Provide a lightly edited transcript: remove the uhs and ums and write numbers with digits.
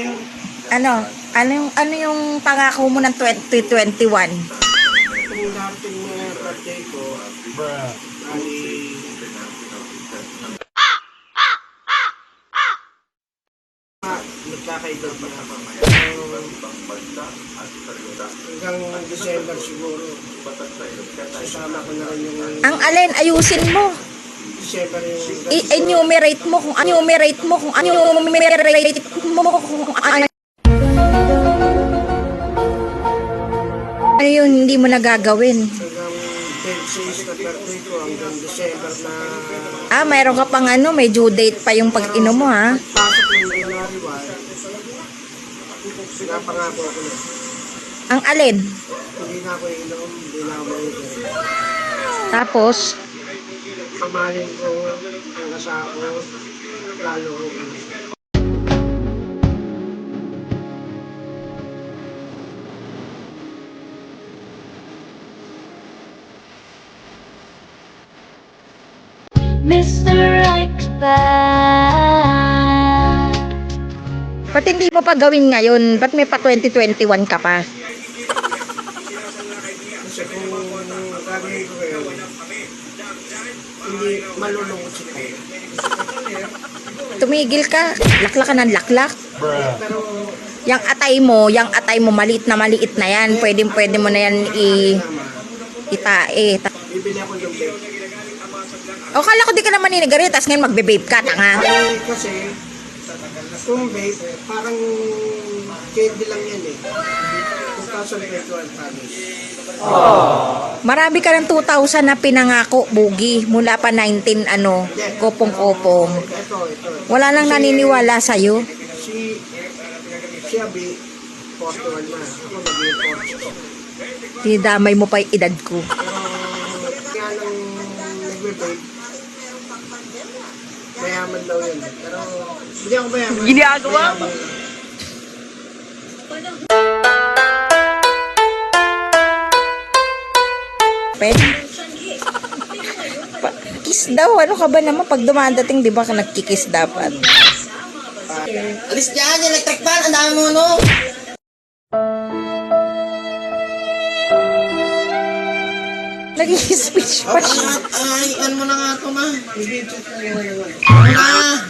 yun. Ano yung pangako mo ng 2021? Kung dating birthday ko, ay nagkakaedad na hanggang December siguro. Sasama ko na rin yung Ang alin, ayusin mo. December yung I-enumerate mo kung ano yun, hindi mo nagagawin. hanggang 10 na birthday ko hanggang December na Mayroon ka pang may due date pa yung pag-inom mo, ha? pasok ng January 1. Pinapangako ako na. Ang alin. Hindi na ako inom, hindi na ako mainom. Tapos, Kamalin ko, ang asako, lalo ko inom. Mr. Right Back. ba't hindi mo pa gawin ngayon? Ba't may pa 2021 ka pa? Kasi kung gagawin ko kayo, hindi malulungkot si kayo. Tumigil ka. Laklak ka ng laklak. Pero Yang atay mo, maliit na yan. Pwede mo na yan itae. bibili ako ng vape. O, kala ko di ka naman ninigarilyo, tas ngayon magbe-vape ka, tanga. Kasi, kung vape, parang candy lang yan eh. 2021 tamis. Marami ka ng 2,000 na pinangako, Bugi. Mula pa 19, kopong-kopong. Ito. Wala nang naniniwala sa'yo. Si Abi, 41 na. Ako naging 40. Dinadamay mo pa yung edad ko. Kaya nang nagbe-vape, mayaman daw yun. Pero, hindi ako mayaman. Ginagawa mo? Pwede. Kiss daw. Ano ka ba naman? Pag dumadating, di ba ka nagkikiss dapat? Alis dyan, yung nagtakpan, ang dami mo, no? Nag-speech pa siya. Ay, ano mo na nga ito, ma? Ano na?